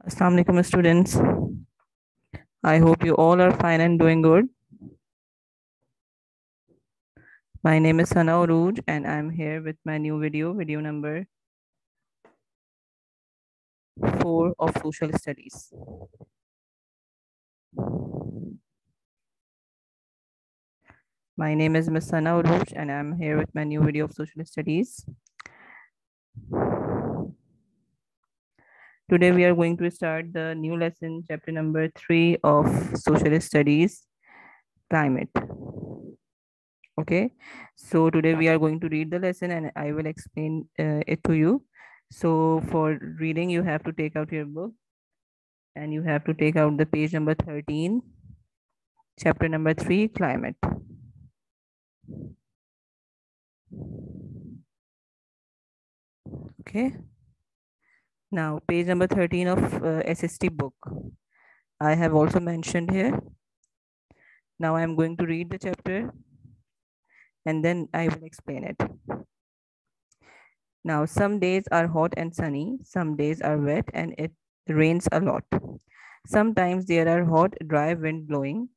Assalamu alaikum students. I hope you all are fine and doing good. My name is Sana Uruj and I'm here with my new video number 4 of social studies. My name is Miss Sana Uruj and I'm here with my new video of social studies. Today we are going to start the new lesson, chapter number 3 of social studies, climate. Okay, so today we are going to read the lesson and I will explain it to you. So for reading, you have to take out your book and you have to take out the page number 13, chapter number 3, climate. Okay. Now, page number 13 of SST book. I have also mentioned here. Now I am going to read the chapter and then I will explain it. Now, some days are hot and sunny, some days are wet and it rains a lot. Sometimes there are hot, dry wind blowing.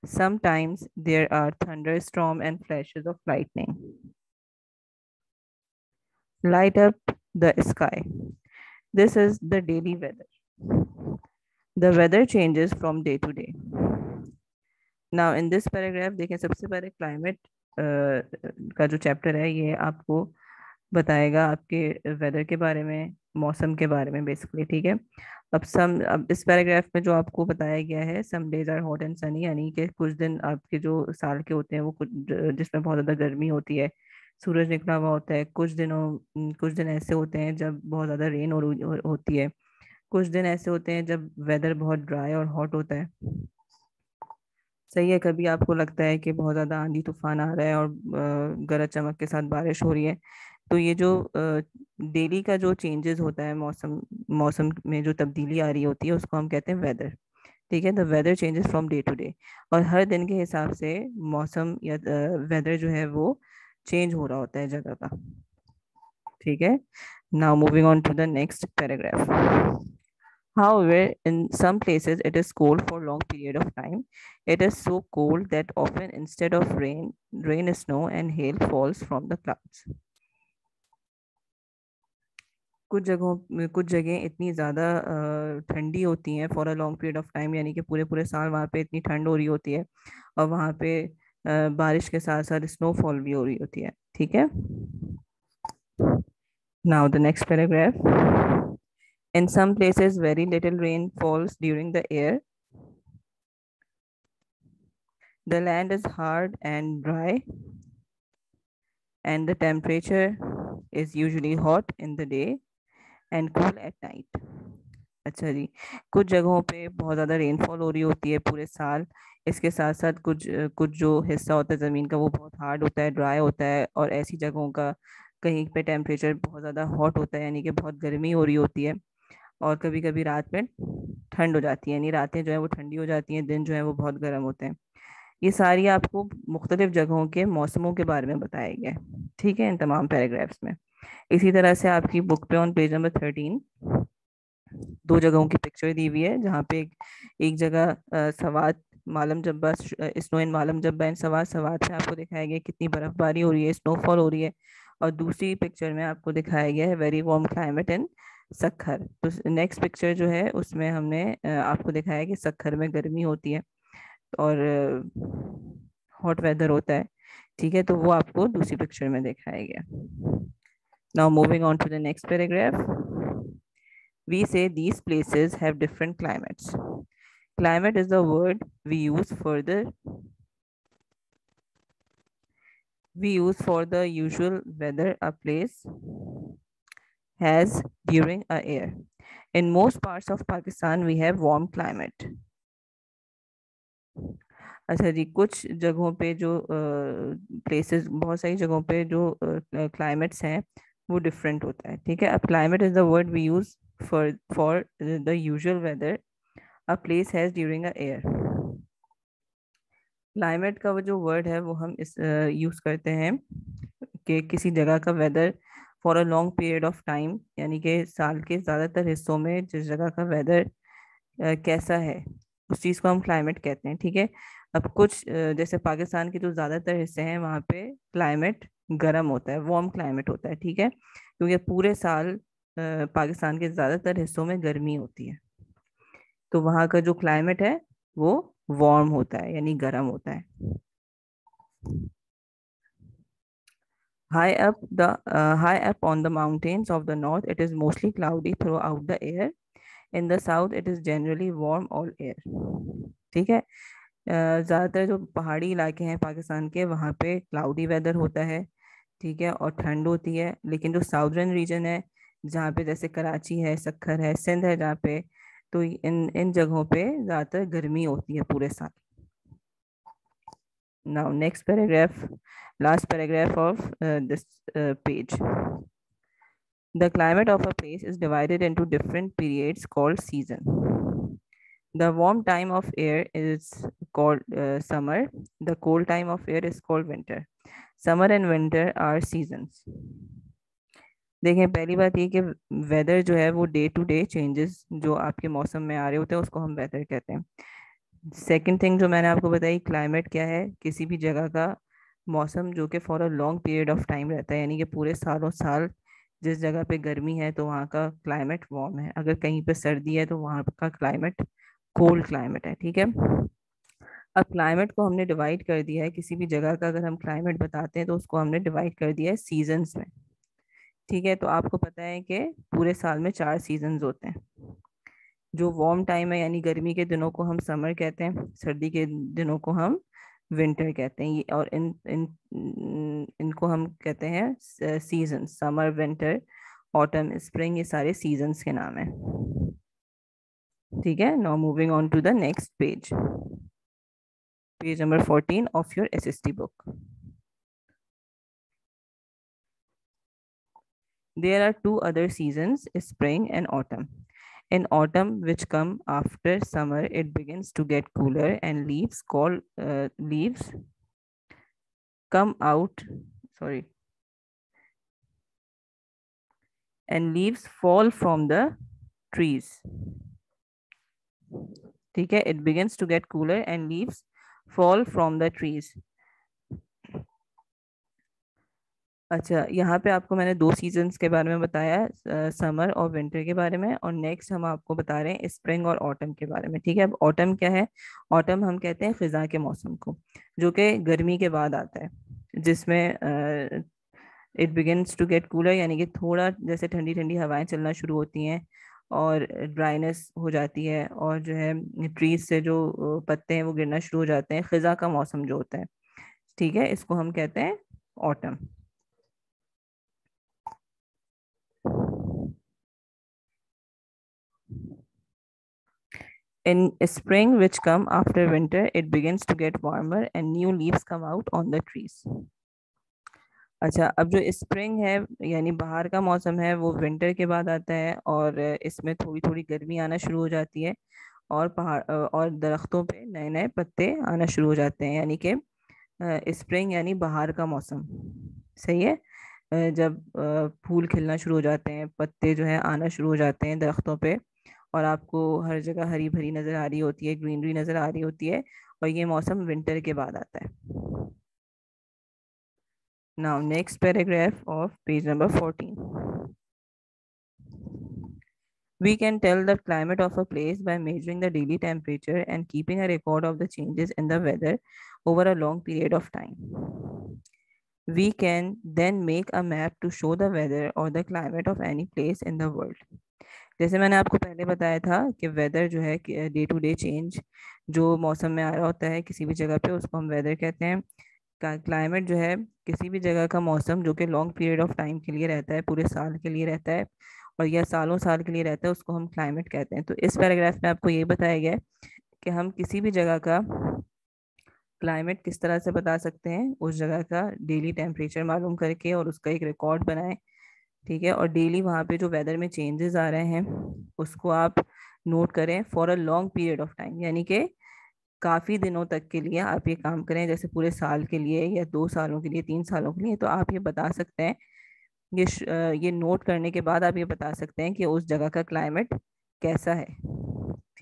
Sometimes there are thunderstorm and flashes of lightning. Light up the sky. This is the daily weather. The weather changes from day to day. Now in this paragraph देखें सबसे पहले climate का जो chapter है ये आपको बताएगा आपके वेदर के बारे में, मौसम के बारे में बेसिकली, ठीक है। अब इस पैराग्राफ में जो आपको बताया गया है, some days are hot and sunny, यानी कि कुछ दिन आपके जो साल के होते हैं वो कुछ जिसमें बहुत ज़्यादा गर्मी होती है, सूरज निकला हुआ होता है। कुछ दिन ऐसे होते हैं जब बहुत ज़्यादा रेन होती है। कुछ दिन ऐसे होते हैं जब वेदर बहुत ड्राई और हॉट होता है। सही है, कभी आपको लगता है कि बहुत ज़्यादा आंधी तूफान आ रहा है और गरज चमक के साथ बारिश हो रही है। तो ये जो डेली का जो चेंजेस होता है, मौसम मौसम में जो तब्दीली आ रही होती है उसको हम कहते हैं वेदर, ठीक है। The weather changes from day to day, और हर दिन के हिसाब से मौसम या वेदर जो है वो चेंज हो रहा होता है जगह का, ठीक है। Now moving on to the next paragraph. However, in some places it is cold for long period of time. It is so cold that often instead of rain, snow and hail falls from the clouds. कुछ जगह इतनी ज़्यादा ठंडी होती हैं for a long period of time, यानी कि पूरे पूरे साल वहाँ पे इतनी ठंड हो रही होती है और वहाँ पे बारिश के साथ साथ स्नोफॉल भी हो रही होती है, ठीक है। Now the next paragraph. In some places, very little rain falls during the year. The land is hard and dry, and the temperature is usually hot in the day and cool at night. अच्छा जी, कुछ जगहों पे बहुत ज़्यादा rainfall हो रही होती है पूरे साल। इसके साथ साथ कुछ जो हिस्सा होता है ज़मीन का वो बहुत हार्ड होता है, ड्राई होता है, और ऐसी जगहों का कहीं पे टेम्परेचर बहुत ज़्यादा हॉट होता है, यानी कि बहुत गर्मी हो रही होती है। और कभी कभी रात में ठंड हो जाती है, यानी रातें जो है वो ठंडी हो जाती हैं, दिन जो है वो बहुत गर्म होते हैं। ये सारी आपको मुख्तलिफ जगहों के मौसमों के बारे में बताया गया है, ठीक है, इन तमाम पैराग्राफ्स में। इसी तरह से आपकी बुक पे ऑन पेज नंबर 13 दो जगहों की पिक्चर दी हुई है, जहाँ पे एक जगह सवात मालम जब्बा, स्नो इन मालम जब्बा इन सवात, सवात से आपको दिखाया गया कितनी बर्फबारी हो रही है, स्नोफॉल हो रही है। और दूसरी पिक्चर में आपको दिखाया गया है very warm climate in Sukkur. तो नेक्स्ट पिक्चर जो है उसमें हमने आपको दिखाया कि सखर में गर्मी होती है और हॉट वेदर होता है, ठीक है। तो वो आपको दूसरी पिक्चर में दिखाया गया। Now moving on to the next paragraph. We say these places have different climates. Climate is the word we use for the usual weather a place has during a year. In most parts of Pakistan, we have warm climate. अच्छा जी, कुछ जगहों पे जो places, बहुत सारी जगहों पे जो क्लाइमेट्स हैं वो डिफरेंट होता है, ठीक है। अब climate is the word we use for the usual weather a place has during a year. Climate का वो जो वर्ड है वो हम इस यूज करते हैं कि किसी जगह का weather for a long period of time, यानी कि साल के ज़्यादातर हिस्सों में जिस जगह का वेदर कैसा है, उस चीज़ को हम क्लाइमेट कहते हैं। ठीक है। अब कुछ जैसे पाकिस्तान के जो ज़्यादातर हिस्से हैं वहाँ पे क्लाइमेट गर्म होता है, वार्म क्लाइमेट होता है। ठीक है, क्योंकि पूरे साल पाकिस्तान के ज़्यादातर हिस्सों में गर्मी होती है, तो वहाँ का जो क्लाइमेट है वो वार्म होता है, यानी गर्म होता है। High up on the mountains of the north, it is mostly cloudy throughout the year. In the south, it is generally warm all year. ठीक है। ज़्यादातर जो पहाड़ी इलाके हैं पाकिस्तान के, वहाँ पे क्लाउडी वेदर होता है। ठीक है, और ठंड होती है। लेकिन जो साउदर्न रीजन है, जहाँ पे जैसे कराची है, सक्खर है, सिंध है, जहाँ पे, तो इन इन जगहों पे ज़्यादातर गर्मी होती है पूरे साल। Now, next paragraph, last paragraph of this page. The climate of a place is divided into different periods called season. The warm time of year is called summer. The cold time of year is called winter. Summer and winter are seasons. देखें, पहली बात ये कि weather जो है वो day to day changes जो आपके मौसम में आ रहे होते हैं उसको हम वेदर कहते हैं। सेकंड थिंग जो मैंने आपको बताई, क्लाइमेट क्या है, किसी भी जगह का मौसम जो कि for a long period of time रहता है, यानी कि पूरे सालों साल जिस जगह पे गर्मी है तो वहाँ का क्लाइमेट वार्म है, अगर कहीं पे सर्दी है तो वहाँ का क्लाइमेट कोल्ड क्लाइमेट है। ठीक है। अब क्लाइमेट को हमने डिवाइड कर दिया है, किसी भी जगह का अगर हम क्लाइमेट बताते हैं तो उसको हमने डिवाइड कर दिया है सीजन्स में। ठीक है, तो आपको पता है कि पूरे साल में 4 सीजन्स होते हैं। जो वार्म टाइम है यानी गर्मी के दिनों को हम समर कहते हैं, सर्दी के दिनों को हम विंटर कहते हैं। ये और इन इन इनको हम कहते हैं season, summer, winter, autumn, spring, ये सारे सीजन्स के नाम हैं। ठीक है, now moving on to the next page, page number 14 of your SST book. There are two other seasons, spring and autumn. In autumn, which come after summer, it begins to get cooler and leaves come out, sorry, and leaves fall from the trees. ठीक है, it begins to get cooler and leaves fall from the trees. अच्छा, यहाँ पे आपको मैंने 2 seasons के बारे में बताया, समर और विंटर के बारे में, और नेक्स्ट हम आपको बता रहे हैं स्प्रिंग और ऑटम के बारे में। ठीक है, अब ऑटम क्या है? ऑटम हम कहते हैं खिजा के मौसम को, जो कि गर्मी के बाद आता है, जिसमें it begins to get cooler, यानी कि थोड़ा जैसे ठंडी ठंडी हवाएं चलना शुरू होती हैं और ड्राइनेस हो जाती है, और जो है ट्रीज से जो पत्ते हैं वो गिरना शुरू हो जाते हैं, खिजा का मौसम जो होता है। ठीक है, इसको हम कहते हैं autumn. In spring, which come after winter, it begins to get warmer and new leaves come out on the trees. अच्छा, अब जो स्प्रिंग है यानी बाहर का मौसम है वो विंटर के बाद आता है, और इसमें थोड़ी थोड़ी गर्मी आना शुरू हो जाती है, और और दरख्तों पे नए नए पत्ते आना शुरू हो जाते हैं, यानी कि स्प्रिंग यानी बाहर का मौसम। सही है। जब फूल खिलना शुरू हो जाते हैं, पत्ते जो है आना शुरू हो जाते हैं दरख्तों पे, और आपको हर जगह हरी भरी नजर आ रही होती है, ग्रीनरी नजर आ रही होती है, और ये मौसम विंटर के बाद आता है। Now, next paragraph of page number 14. We can tell the climate of a place by measuring the daily temperature and keeping a record of the changes in the weather over a long period of time. We can then make a map to show the weather or the climate of any place in the world. जैसे मैंने आपको पहले बताया था कि weather जो है day to day change जो मौसम में आ रहा होता है किसी भी जगह पे, उसको हम वेदर कहते हैं। क्लाइमेट जो है किसी भी जगह का मौसम जो कि लॉन्ग पीरियड ऑफ टाइम के लिए रहता है, पूरे साल के लिए रहता है, और या सालों साल के लिए रहता है, उसको हम क्लाइमेट कहते हैं। तो इस पैराग्राफ में आपको ये बताया गया है कि हम किसी भी जगह का क्लाइमेट किस तरह से बता सकते हैं, उस जगह का डेली टेम्परेचर मालूम करके और उसका एक रिकॉर्ड बनाएं। ठीक है, और डेली वहाँ पे जो वेदर में चेंजेस आ रहे हैं उसको आप नोट करें for a long period of time, यानी कि काफ़ी दिनों तक के लिए आप ये काम करें, जैसे पूरे साल के लिए या 2 सालों के लिए, 3 सालों के लिए, तो आप ये बता सकते हैं, ये नोट करने के बाद आप ये बता सकते हैं कि उस जगह का क्लाइमेट कैसा है।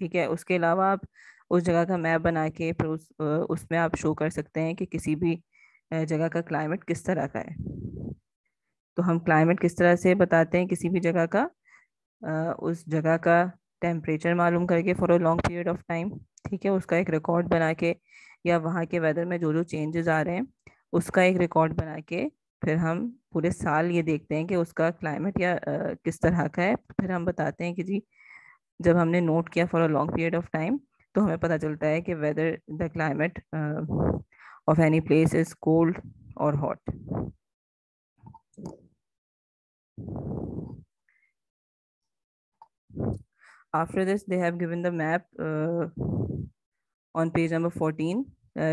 ठीक है। उसके अलावा आप उस जगह का मैप बना के फिर उसमें आप शो कर सकते हैं कि किसी भी जगह का क्लाइमेट किस तरह का है। तो हम क्लाइमेट किस तरह से बताते हैं किसी भी जगह का, उस जगह का टेम्परेचर मालूम करके for a long period of time, ठीक है, उसका एक रिकॉर्ड बना के, या वहाँ के वेदर में जो जो चेंजेस आ रहे हैं उसका एक रिकॉर्ड बना के, फिर हम पूरे साल ये देखते हैं कि उसका क्लाइमेट या किस तरह का है। फिर हम बताते हैं कि जी, जब हमने नोट किया for a long period of time, तो हमें पता चलता है कि whether the climate of any place is cold और hot. After this, they have given the map on page number 14,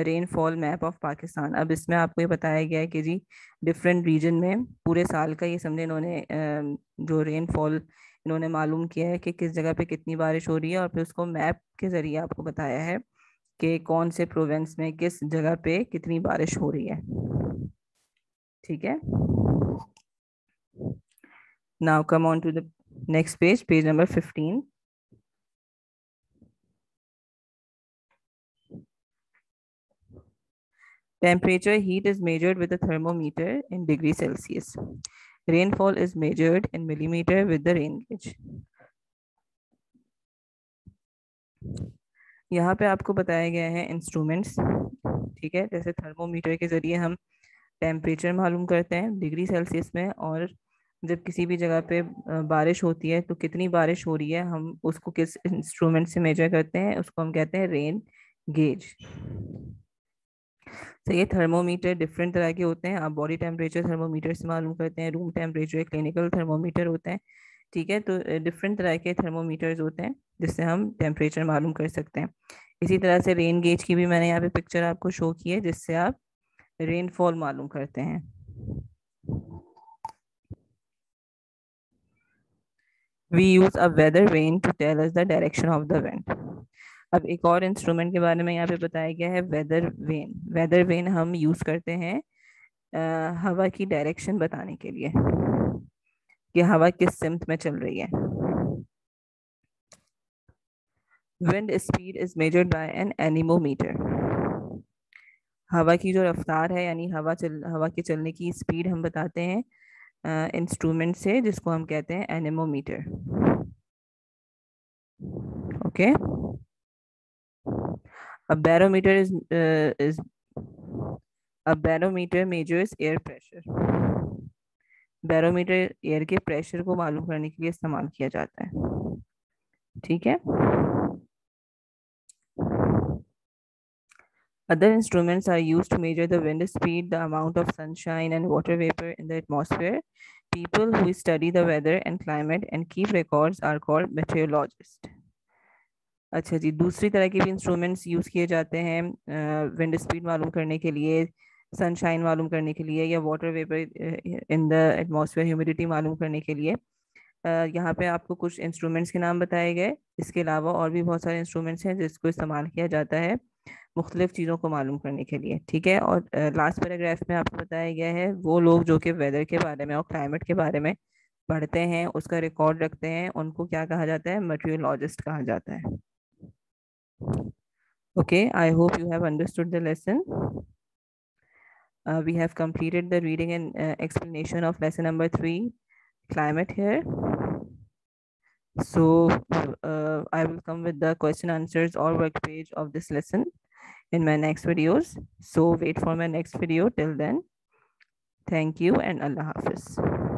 rainfall map of Pakistan. अब इसमें आपको ये बताया गया है कि जी डिफरेंट रीजन में पूरे साल का ये समझे इन्होंने जो रेनफॉल इन्होंने मालूम किया है कि किस जगह पे कितनी बारिश हो रही है, और फिर उसको मैप के जरिए आपको बताया है कि कौन से प्रोवेंस में किस जगह पे कितनी बारिश हो रही है। ठीक है। Now come on to the next page, page number 15। Temperature, heat is measured with a thermometer in degree Celsius. Rainfall is measured in millimeter with the rain gauge. यहाँ पे आपको बताया गया है इंस्ट्रूमेंट्स, ठीक है। जैसे थर्मोमीटर के जरिए हम टेम्परेचर मालूम करते हैं डिग्री सेल्सियस में, और जब किसी भी जगह पे बारिश होती है तो कितनी बारिश हो रही है हम उसको किस इंस्ट्रूमेंट से मेजर करते हैं, उसको हम कहते हैं रेन गेज। तो ये थर्मोमीटर डिफरेंट तरह के होते हैं। आप बॉडी टेम्परेचर थर्मोमीटर से मालूम करते हैं, रूम टेम्परेचर क्लिनिकल थर्मोमीटर होते हैं, ठीक है। तो डिफरेंट तरह के थर्मोमीटर्स होते हैं जिससे हम टेम्परेचर मालूम कर सकते हैं। इसी तरह से रेन गेज की भी मैंने यहाँ पे पिक्चर आपको शो की है, जिससे आप रेनफॉल मालूम करते हैं। We use a weather vane to tell us the direction of the wind. अब एक और इंस्ट्रूमेंट के बारे में यहाँ पे बताया गया है, वेदर वेन। वेदर वेन हम यूज करते हैं हवा की डायरेक्शन बताने के लिए कि हवा किस सिमत में चल रही है। Wind speed is measured by an anemometer. हवा की जो रफ्तार है, यानी हवा के चलने की स्पीड हम बताते हैं इंस्ट्रूमेंट से, जिसको हम कहते हैं anemometer. Okay. A barometer is a barometer measures air pressure. Barometer air के प्रेशर को मालूम करने के लिए इस्तेमाल किया जाता है, ठीक है। Other instruments are used to measure the wind speed, the amount of sunshine and water vapor in the atmosphere. People who study the weather and climate and keep records are called meteorologists. अच्छा जी, दूसरी तरह के भी instruments use किए जाते हैं wind speed मालूम करने के लिए, सनशाइन मालूम करने के लिए, या water vapour in the atmosphere humidity मालूम करने के लिए। यहाँ पे आपको कुछ इंस्ट्रूमेंट्स के नाम बताए गए। इसके अलावा और भी बहुत सारे इंस्ट्रूमेंट्स हैं जिसको इस्तेमाल किया जाता है मुख्तलिफ चीज़ों को मालूम करने के लिए, ठीक है। और लास्ट पैराग्राफ में आपको बताया गया है वो लोग जो कि वेदर के बारे में और क्लाइमेट के बारे में पढ़ते हैं, उसका रिकॉर्ड रखते हैं, उनको क्या कहा जाता है, मेट्रियोलॉजिस्ट कहा जाता है। Okay, I hope you have understood the lesson. We have completed the reading and explanation of lesson number 3, climate here. So I will come with the question answers or work page of this lesson in my next videos. So wait for my next video. Till then, thank you and Allah Hafiz.